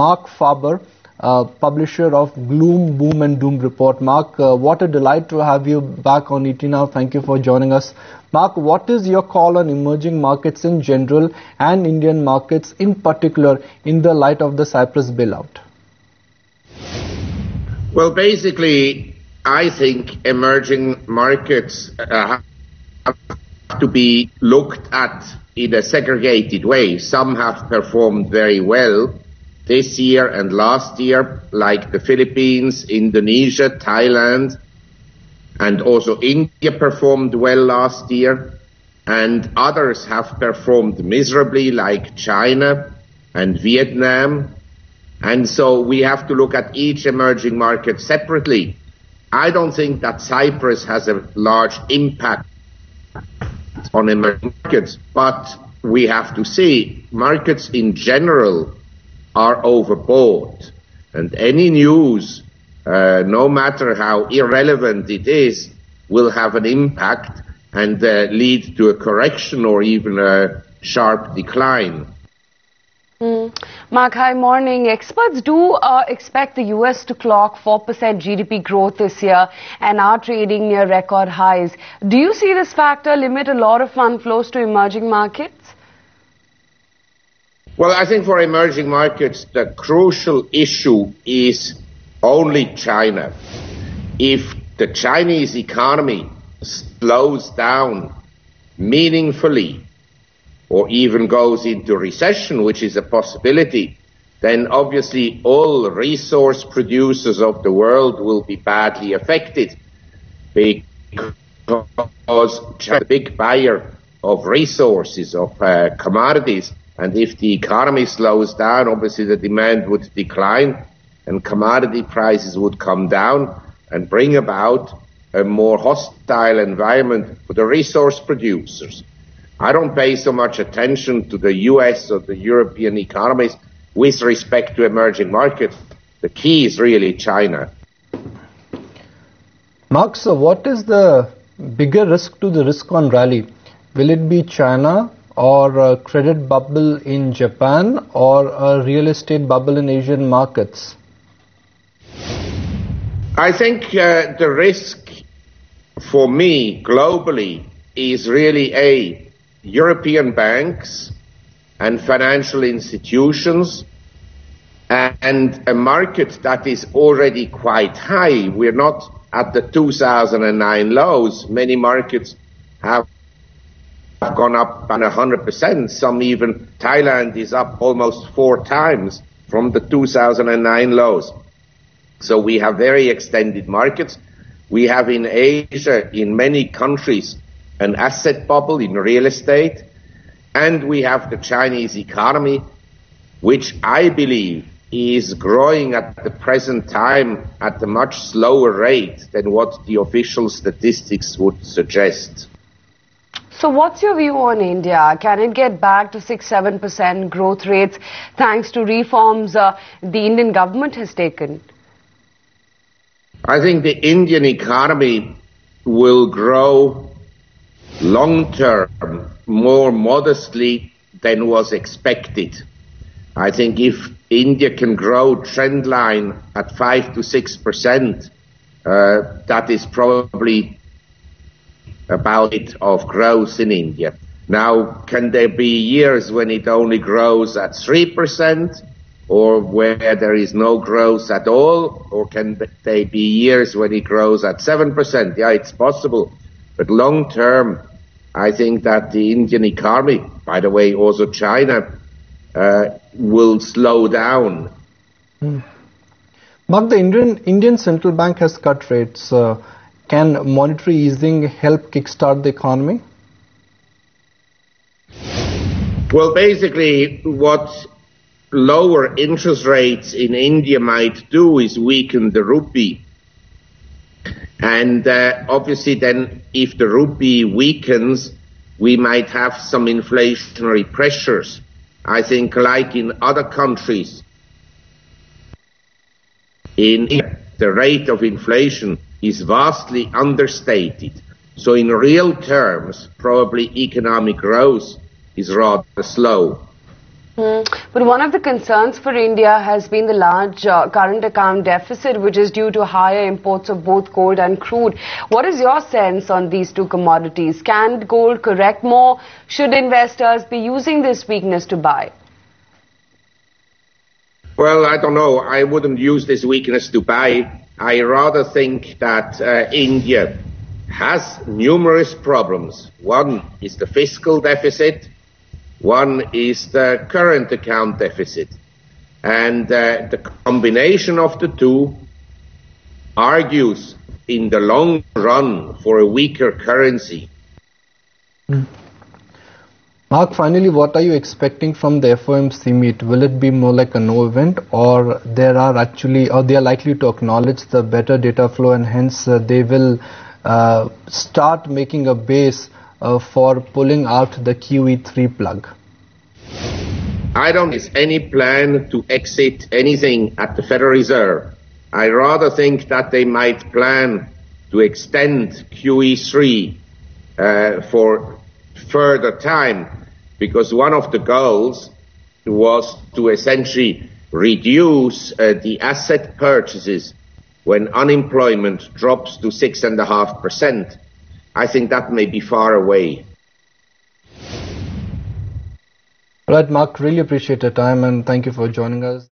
Marc Faber, publisher of Gloom, Boom and Doom Report. Marc, what a delight to have you back on ET Now. Thank you for joining us. Marc, what is your call on emerging markets in general and Indian markets in particular in the light of the Cyprus bailout? Well, basically, I think emerging markets have to be looked at in a segregated way. Some have performed very well this year and last year, like the Philippines, Indonesia, Thailand, and also India performed well last year. And others have performed miserably, like China and Vietnam. And so we have to look at each emerging market separately. I don't think that Cyprus has a large impact on emerging markets, but we have to see markets in general are overbought. And any news, no matter how irrelevant it is, will have an impact and lead to a correction or even a sharp decline. Marc, hi, morning. Experts do expect the US to clock 4% GDP growth this year and are trading near record highs. Do you see this factor limit a lot of fund flows to emerging markets? Well, I think for emerging markets, the crucial issue is only China. If the Chinese economy slows down meaningfully, or even goes into recession, which is a possibility, then obviously all resource producers of the world will be badly affected, because China is a big buyer of resources, of commodities, and if the economy slows down, obviously the demand would decline and commodity prices would come down and bring about a more hostile environment for the resource producers. I don't pay so much attention to the US or the European economies with respect to emerging markets. The key is really China. Marc, so what is the bigger risk to the risk-on rally? Will it be China or a credit bubble in Japan or a real estate bubble in Asian markets? I think the risk for me globally is really European banks and financial institutions and a market that is already quite high. We're not at the 2009 lows. Many markets have gone up by 100%. Some even, Thailand is up almost 4 times from the 2009 lows. So we have very extended markets. We have in Asia, in many countries, an asset bubble in real estate, and we have the Chinese economy, which I believe is growing at the present time at a much slower rate than what the official statistics would suggest. So what's your view on India? Can it get back to 6-7% growth rates thanks to reforms the Indian government has taken? I think the Indian economy will grow long-term more modestly than was expected. I think if India can grow trend line at 5 to 6%, that is probably about it of growth in India. Now, can there be years when it only grows at 3%, or where there is no growth at all, or can there be years when it grows at 7%? Yeah, it's possible. But long term, I think that the Indian economy, by the way, also China, will slow down. But the Indian Central Bank has cut rates. Can monetary easing help kickstart the economy? Well, basically, what lower interest rates in India might do is weaken the rupee. And obviously then, if the rupee weakens, we might have some inflationary pressures. I think like in other countries, in India, the rate of inflation is vastly understated. So in real terms, probably economic growth is rather slow. But one of the concerns for India has been the large current account deficit, which is due to higher imports of both gold and crude. What is your sense on these two commodities? Can gold correct more? Should investors be using this weakness to buy? Well, I don't know. I wouldn't use this weakness to buy. I rather think that India has numerous problems. One is the fiscal deficit. One is the current account deficit. And the combination of the two argues in the long run for a weaker currency. Mark, finally, what are you expecting from the FOMC meet? Will it be more like a no event, or they are likely to acknowledge the better data flow, and hence they will start making a base for pulling out the QE3 plug? I don't see any plan to exit anything at the Federal Reserve. I rather think that they might plan to extend QE3 for further time, because one of the goals was to essentially reduce the asset purchases when unemployment drops to 6.5%. I think that may be far away. All right, Mark, really appreciate your time and thank you for joining us.